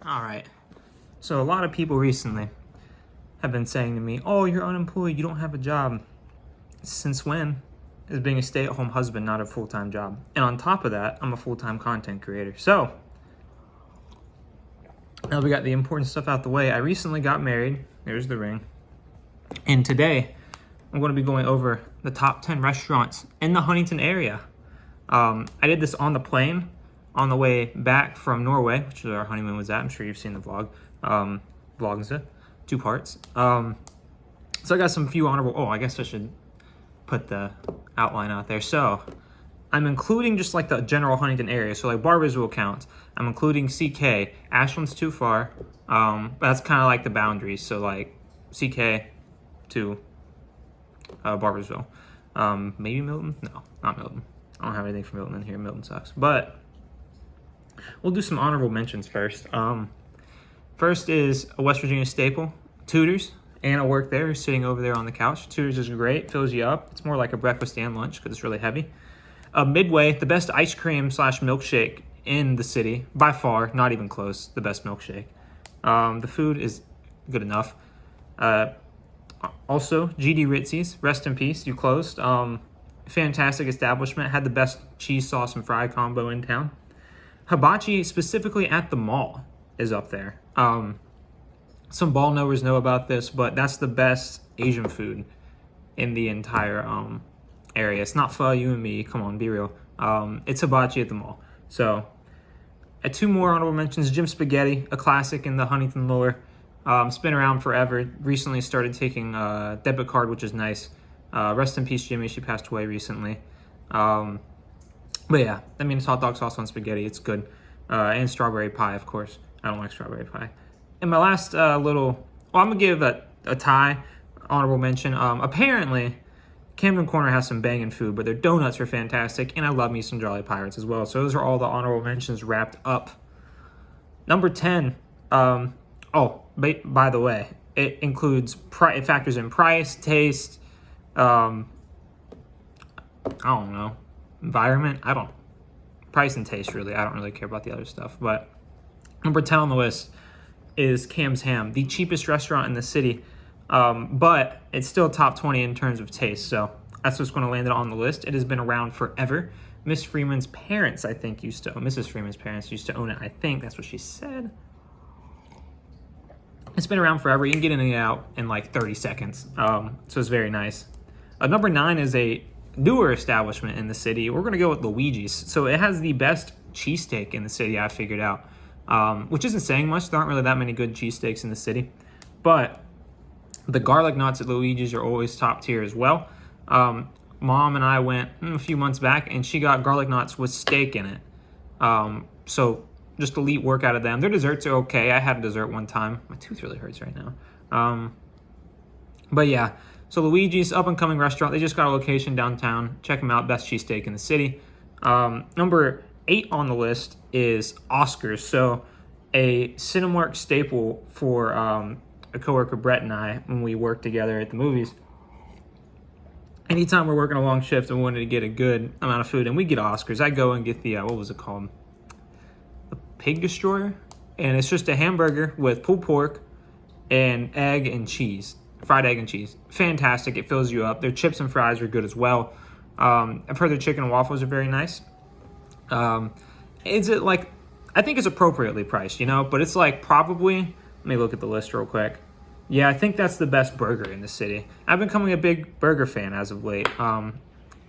All right. So a lot of people recently have been saying to me, "Oh, you're unemployed. You don't have a job." Since when is being a stay-at-home husband not a full-time job? And on top of that, I'm a full-time content creator. So now we got the important stuff out the way. I recently got married. There's the ring. And today, I'm going to be going over the top 10 restaurants in the Huntington area. I did this on the plane on the way back from Norway, which is where our honeymoon was at. I'm sure you've seen the vlog. Vlog's 2 parts. So I got some few honorable. Oh, I guess I should put the outline out there. So I'm including just like the general Huntington area. So like Barbersville counts. I'm including CK. Ashland's too far. But that's kind of like the boundaries. So like CK to Barbersville. Maybe Milton? No, not Milton. I don't have anything for Milton in here. Milton sucks. But we'll do some honorable mentions first. First is a West Virginia staple, Tudor's. Anna worked there, sitting over there on the couch. Tudor's is great, fills you up. It's more like a breakfast and lunch because it's really heavy. Midway, the best ice cream / milkshake in the city, by far, not even close, the best milkshake. The food is good enough. Also, GD Ritzy's, rest in peace, you closed. Fantastic establishment, had the best cheese sauce and fry combo in town. Hibachi, specifically at the mall, is up there. Some ball knowers know about this, but that's the best Asian food in the entire area. It's not pho, you and me, come on, be real. It's hibachi at the mall. So, 2 more honorable mentions. Jim Spaghetti, a classic in the Huntington lore. It's been around forever. Recently started taking debit card, which is nice. Rest in peace, Jimmy. She passed away recently. But yeah, I mean, it's hot dog sauce on spaghetti. It's good. And strawberry pie, of course. I don't like strawberry pie. And my last I'm going to give a tie, honorable mention. Apparently, Camden Corner has some banging food, but their donuts are fantastic. And I love me some Jolly Pirates as well. So those are all the honorable mentions wrapped up. Number 10. By the way, it includes, it factors in price, taste, I don't know, environment. Price and taste, really. I don't really care about the other stuff. But number 10 on the list is Cam's Ham, the cheapest restaurant in the city. But it's still top 20 in terms of taste. So that's what's going to land it on the list. It has been around forever. Mrs. Freeman's parents, I think, used to own it. I think that's what she said. It's been around forever. You can get in and out in like 30 seconds. So it's very nice. Number 9 is a newer establishment in the city. We're going to go with Luigi's. So it has the best cheesesteak in the city, I figured out. Which isn't saying much. There aren't really that many good cheesesteaks in the city. But the garlic knots at Luigi's are always top tier as well. Mom and I went a few months back, and she got garlic knots with steak in it. So just elite work out of them. Their desserts are okay. I had a dessert one time. My tooth really hurts right now. But yeah, so Luigi's, up-and-coming restaurant. They just got a location downtown. Check them out. Best cheesesteak in the city. Number 8 on the list is Oscar's. So a Cinemark staple for a coworker, Brett, and I, when we worked together at the movies. Anytime we're working a long shift and wanted to get a good amount of food, and we get Oscar's, I go and get the, what was it called? The Pig Destroyer? And it's just a hamburger with pulled pork and egg and cheese. Fried egg and cheese. Fantastic. It fills you up. Their chips and fries are good as well. I've heard their chicken and waffles are very nice. Is it like, I think it's appropriately priced, you know, but it's like probably, let me look at the list real quick. Yeah, I think that's the best burger in the city. I've been becoming a big burger fan as of late.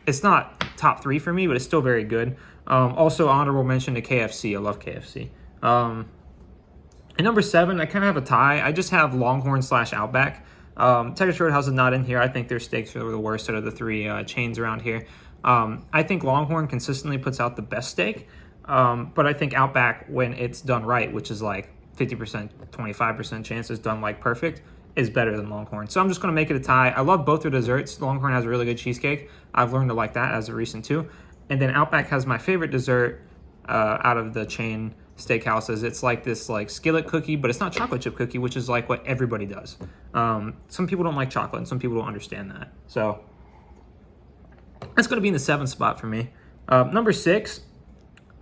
It's not top 3 for me, but it's still very good. Also, honorable mention to KFC. I love KFC. At number 7, I kind of have a tie. I just have Longhorn / Outback. Texas Roadhouse is not in here. I think their steaks are the worst out of the 3 chains around here. I think Longhorn consistently puts out the best steak, but I think Outback, when it's done right, which is like 50%, 25% chance it's done like perfect, is better than Longhorn. So I'm just going to make it a tie. I love both their desserts. Longhorn has a really good cheesecake. I've learned to like that as of recent too. And then Outback has my favorite dessert out of the chain steakhouses. It's like this like skillet cookie, but it's not chocolate chip cookie, which is like what everybody does. Some people don't like chocolate, and some people don't understand that. So that's going to be in the 7th spot for me. Number 6,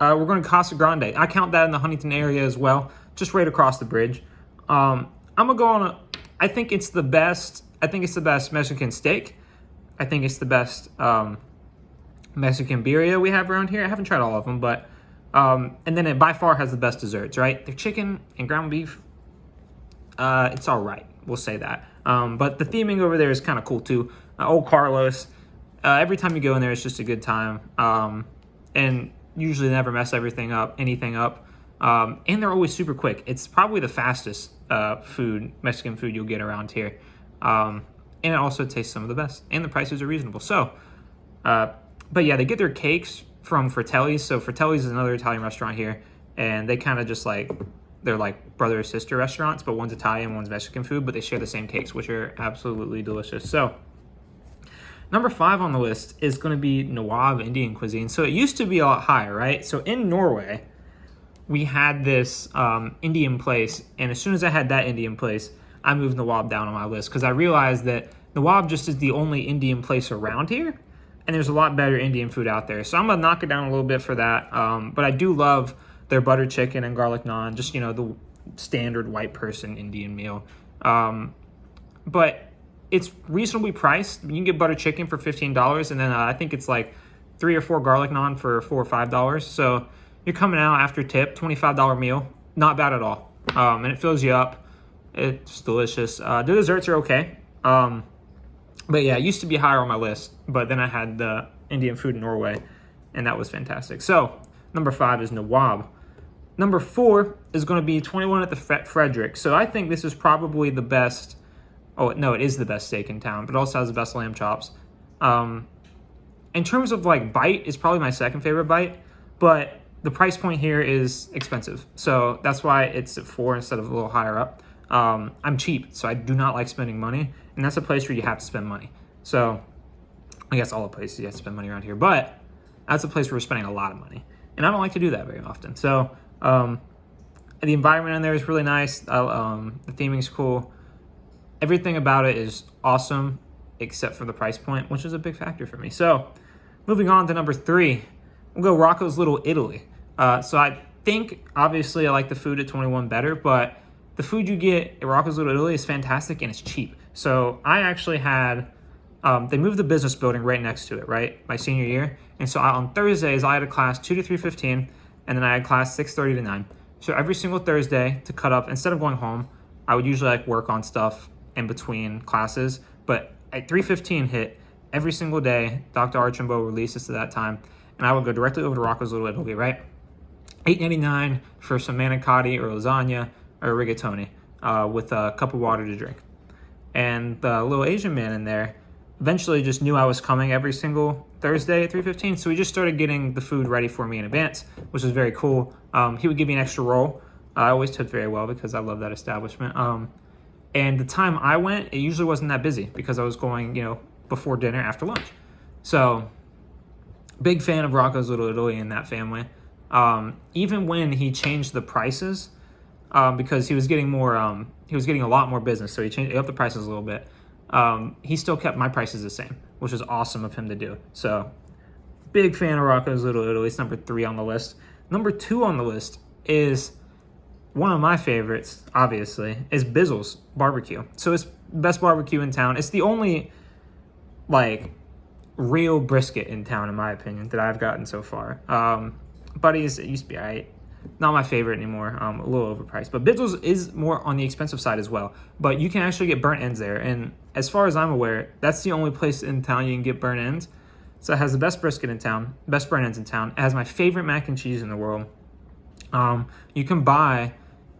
we're going to Casa Grande. I count that in the Huntington area as well. just right across the bridge. I'm gonna go on I think it's the best. I think it's the best Mexican steak. I think it's the best Mexican birria we have around here. I haven't tried all of them, but and then it by far has the best desserts. Right, their chicken and ground beef. It's all right. We'll say that. But the theming over there is kind of cool too. Old Carlos. Every time you go in there, it's just a good time. And usually never mess anything up. And they're always super quick. It's probably the fastest Mexican food you'll get around here. And it also tastes some of the best. And the prices are reasonable. So, but yeah, they get their cakes from Fratelli's. So Fratelli's is another Italian restaurant here. And they kind of just they're like brother or sister restaurants, but one's Italian, one's Mexican food, but they share the same cakes, which are absolutely delicious. So number 5 on the list is going to be Nawab Indian cuisine. So it used to be a lot higher, right? So in Norway, we had this Indian place, and as soon as I had that Indian place, I moved Nawab down on my list because I realized that Nawab just is the only Indian place around here, and there's a lot better Indian food out there. So I'm going to knock it down a little bit for that, but I do love their butter chicken and garlic naan, just, the standard white person Indian meal. But it's reasonably priced. You can get butter chicken for $15, and then I think it's like 3 or 4 garlic naan for $4 or $5. So you're coming out after tip, $25 meal. Not bad at all. And it fills you up. It's delicious. The desserts are okay. But yeah, it used to be higher on my list, but then I had the Indian food in Norway, and that was fantastic. So number 5 is Nawab. Number 4 is going to be 21 at the Frederick. So I think this is probably the best. Oh, no, it is the best steak in town, but it also has the best lamb chops. In terms of bite, it's probably my second favorite bite, but the price point here is expensive. So that's why it's at 4 instead of a little higher up. I'm cheap, so I do not like spending money, and that's a place where you have to spend money. So I guess all the places you have to spend money around here, but that's a place where we're spending a lot of money, and I don't like to do that very often. So the environment in there is really nice. The theming's cool. Everything about it is awesome, except for the price point, which is a big factor for me. So moving on to number 3, we'll go Rocco's Little Italy. So I think, obviously, I like the food at 21 better, but the food you get at Rocco's Little Italy is fantastic, and it's cheap. So I actually had, they moved the business building right next to it, right, my senior year. And so on Thursdays, I had a class 2 to 3:15, and then I had class 6:30 to 9. So every single Thursday to cut up, instead of going home, I would usually work on stuff in between classes. But at 3:15 hit every single day, Dr. Archambault releases to that time, and I would go directly over to Rocco's Little Italy, right? $8.99 for some manicotti or lasagna or rigatoni with a cup of water to drink. And the little Asian man in there eventually just knew I was coming every single Thursday at 3:15, so he just started getting the food ready for me in advance, which was very cool. He would give me an extra roll. I always tipped very well because I love that establishment. And the time I went, it usually wasn't that busy because I was going, before dinner, after lunch. So, big fan of Rocco's Little Italy in that family. Even when he changed the prices, because he was getting a lot more business, so he upped the prices a little bit. He still kept my prices the same, which was awesome of him to do. So, big fan of Rocco's Little Italy. It's number 3 on the list. Number 2 on the list is one of my favorites, obviously, is Bizzle's Barbecue. So it's the best barbecue in town. It's the only, real brisket in town, in my opinion, that I've gotten so far. Buddy's, it used to be all right. Not my favorite anymore. A little overpriced. But Bizzle's is more on the expensive side as well. But you can actually get burnt ends there. And as far as I'm aware, that's the only place in town you can get burnt ends. So it has the best brisket in town, best burnt ends in town. It has my favorite mac and cheese in the world. You can buy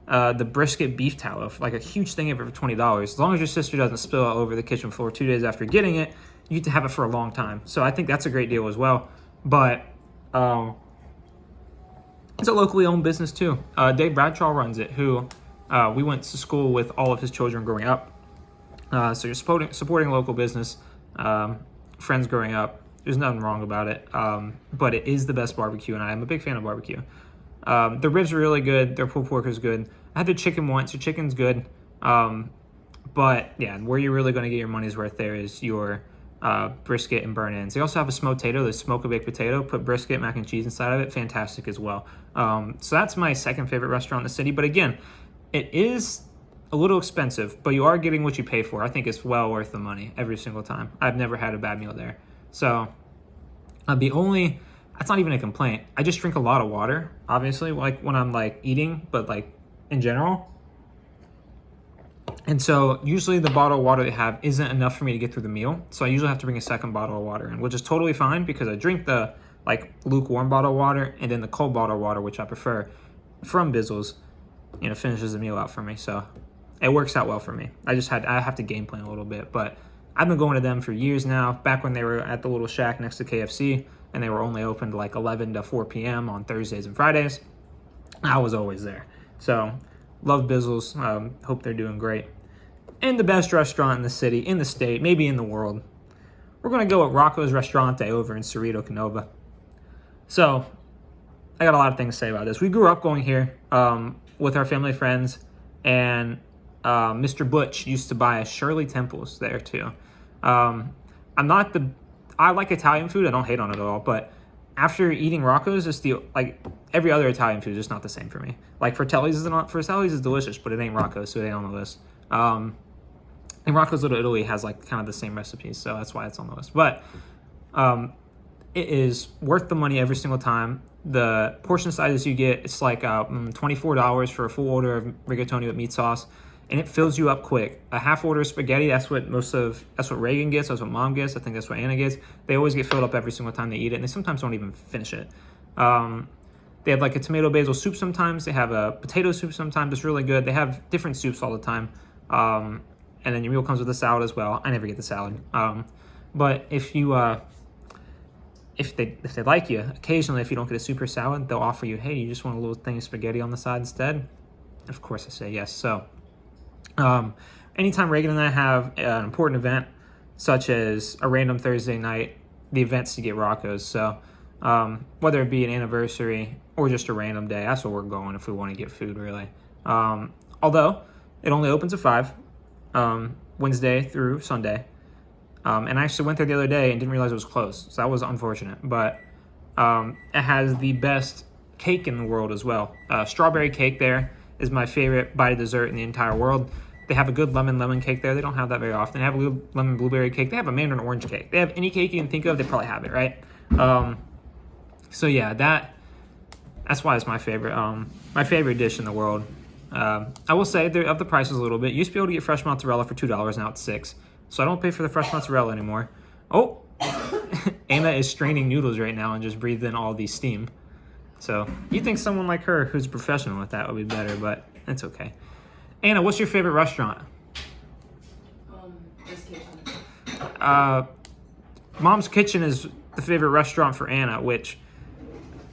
the brisket beef tallow, a huge thing of it for $20. As long as your sister doesn't spill all over the kitchen floor 2 days after getting it, you get to have it for a long time. So I think that's a great deal as well. But it's a locally owned business too. Dave Bradshaw runs it, who we went to school with all of his children growing up. So you're supporting local business, friends growing up. There's nothing wrong about it. But it is the best barbecue, and I am a big fan of barbecue. The ribs are really good. Their pulled pork is good. I had the chicken once. Your chicken's good. But yeah, where you're really going to get your money's worth there is your brisket and burnt ends. They also have a smoked potato, the smoke a baked potato, put brisket, mac and cheese inside of it. Fantastic as well. So that's my second favorite restaurant in the city. But again, it is a little expensive, but you are getting what you pay for. I think it's well worth the money every single time. I've never had a bad meal there. So that's not even a complaint. I just drink a lot of water, obviously, like when I'm like eating, but like in general. And so usually the bottle of water they have isn't enough for me to get through the meal. So I usually have to bring a second bottle of water in, which is totally fine because I drink the like lukewarm bottle of water, and then the cold bottle of water, which I prefer from Bizzle's, finishes the meal out for me. So it works out well for me. I have to game plan a little bit, but I've been going to them for years now. Back when they were at the little shack next to KFC, and they were only open to like 11 to 4 p.m. on Thursdays and Fridays, I was always there. So love Bizzle's. Hope they're doing great. And the best restaurant in the city, in the state, maybe in the world, we're going to go with Rocco's Restaurante over in Cerrito, Canova. So I got a lot of things to say about this. We grew up going here with our family friends, and Mr. Butch used to buy Shirley Temples there too. I like Italian food. I don't hate on it at all, but after eating Rocco's, every other Italian food is just not the same for me. Like Fratelli's is delicious, but it ain't Rocco's, so it ain't on the list. And Rocco's Little Italy has like kind of the same recipes, so that's why it's on the list. But it is worth the money every single time. The portion sizes you get, it's like $24 for a full order of rigatoni with meat sauce, and it fills you up quick. A half order of spaghetti, that's what Reagan gets, that's what Mom gets, I think that's what Anna gets. They always get filled up every single time they eat it, and they sometimes don't even finish it. They have like a tomato basil soup sometimes. They have a potato soup sometimes. It's really good. They have different soups all the time. And then your meal comes with a salad as well. I never get the salad. But if they like you, occasionally if you don't get a soup or salad, they'll offer you, hey, you just want a little thing of spaghetti on the side instead? Of course I say yes. So anytime Reagan and I have an important event, such as a random Thursday night, the event's to get Rocco's. So whether it be an anniversary or just a random day, that's where we're going if we want to get food, really. Although it only opens at 5, Wednesday through Sunday. And I actually went there the other day and didn't realize it was closed. So that was unfortunate. But it has the best cake in the world as well. Strawberry cake there is my favorite bite of dessert in the entire world. They have a good lemon cake there. They don't have that very often. They have a good lemon blueberry cake. They have a mandarin orange cake. They have any cake you can think of, they probably have it, right? So yeah, that's why it's my favorite dish in the world. I will say they're up the prices a little bit. You used to be able to get fresh mozzarella for $2, now it's $6. So I don't pay for the fresh mozzarella anymore. Oh, Anna is straining noodles right now and just breathed in all the steam. So you'd think someone like her who's a professional with that would be better, but it's okay. Anna, what's your favorite restaurant? This kitchen. Mom's Kitchen is the favorite restaurant for Anna, which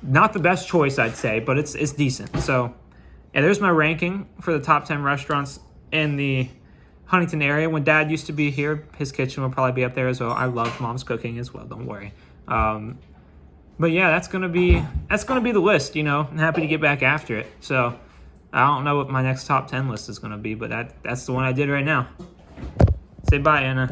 not the best choice, I'd say, but it's decent. So yeah, there's my ranking for the top 10 restaurants in the Huntington area. When Dad used to be here, his kitchen will probably be up there as well. I love Mom's cooking as well, don't worry. But yeah, that's gonna be the list. I'm happy to get back after it. So I don't know what my next top 10 list is gonna be, but that's the one I did right now. Say bye, Anna.